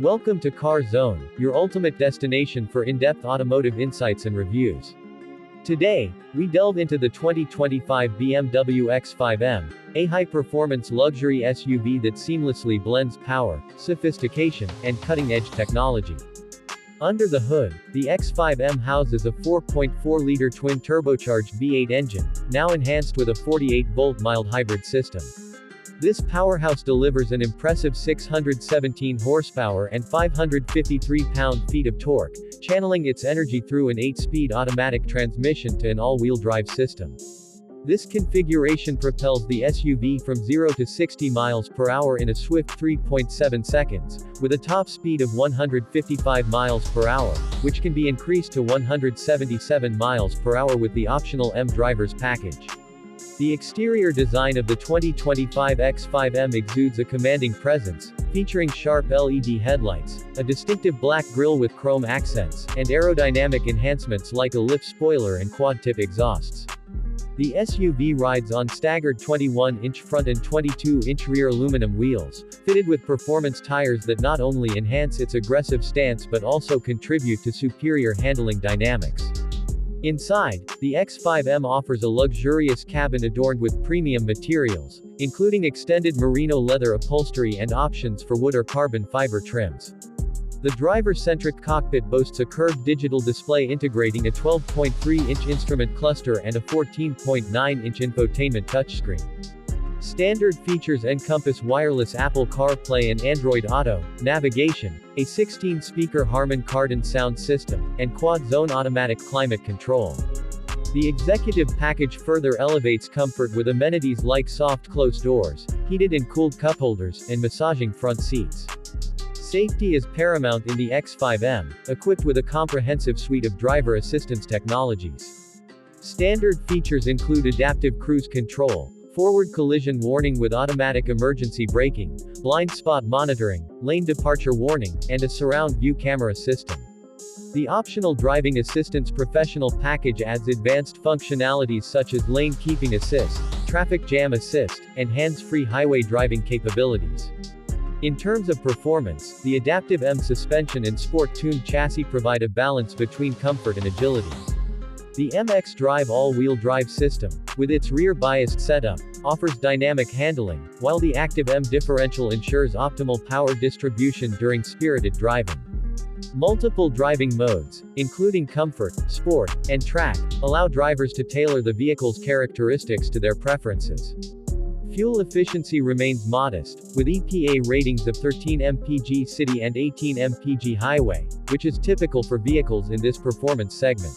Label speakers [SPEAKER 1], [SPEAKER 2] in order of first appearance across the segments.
[SPEAKER 1] Welcome to Car Zone, your ultimate destination for in-depth automotive insights and reviews. Today, we delve into the 2025 BMW X5 M, a high-performance luxury SUV that seamlessly blends power, sophistication, and cutting-edge technology. Under the hood, the X5 M houses a 4.4-liter twin-turbocharged V8 engine, now enhanced with a 48-volt mild hybrid system. This powerhouse delivers an impressive 617 horsepower and 553 pound-feet of torque, channeling its energy through an 8-speed automatic transmission to an all-wheel drive system. This configuration propels the SUV from 0 to 60 miles per hour in a swift 3.7 seconds, with a top speed of 155 miles per hour, which can be increased to 177 miles per hour with the optional M driver's package. The exterior design of the 2025 X5 M exudes a commanding presence, featuring sharp LED headlights, a distinctive black grille with chrome accents, and aerodynamic enhancements like a lift spoiler and quad-tip exhausts. The SUV rides on staggered 21-inch front and 22-inch rear aluminum wheels, fitted with performance tires that not only enhance its aggressive stance but also contribute to superior handling dynamics. Inside, the X5 M offers a luxurious cabin adorned with premium materials, including extended merino leather upholstery and options for wood or carbon fiber trims. The driver-centric cockpit boasts a curved digital display integrating a 12.3-inch instrument cluster and a 14.9-inch infotainment touchscreen. Standard features encompass wireless Apple CarPlay and Android Auto, navigation, a 16-speaker Harman Kardon sound system, and quad-zone automatic climate control. The executive package further elevates comfort with amenities like soft closed doors, heated and cooled cup holders, and massaging front seats. Safety is paramount in the X5 M, equipped with a comprehensive suite of driver assistance technologies. Standard features include adaptive cruise control, forward collision warning with automatic emergency braking, blind spot monitoring, lane departure warning, and a surround view camera system. The optional driving assistance professional package adds advanced functionalities such as lane keeping assist, traffic jam assist, and hands-free highway driving capabilities. In terms of performance, the adaptive M suspension and sport-tuned chassis provide a balance between comfort and agility. The MX Drive all-wheel drive system, with its rear-biased setup, offers dynamic handling, while the Active M differential ensures optimal power distribution during spirited driving. Multiple driving modes, including comfort, sport, and track, allow drivers to tailor the vehicle's characteristics to their preferences. Fuel efficiency remains modest, with EPA ratings of 13 mpg city and 18 mpg highway, which is typical for vehicles in this performance segment.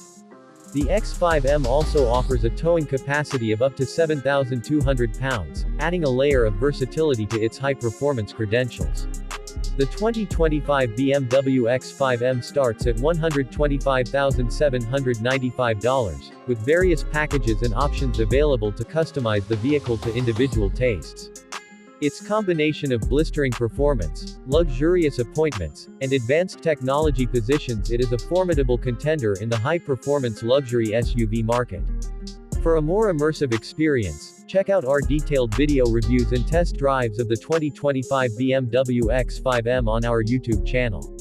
[SPEAKER 1] The X5 M also offers a towing capacity of up to 7,200 pounds, adding a layer of versatility to its high-performance credentials. The 2025 BMW X5 M starts at $125,795, with various packages and options available to customize the vehicle to individual tastes. Its combination of blistering performance, luxurious appointments, and advanced technology positions it as a formidable contender in the high-performance luxury SUV market. For a more immersive experience, check out our detailed video reviews and test drives of the 2025 BMW X5 M on our YouTube channel.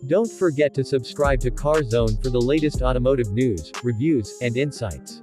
[SPEAKER 1] Don't forget to subscribe to Car Zone for the latest automotive news, reviews, and insights.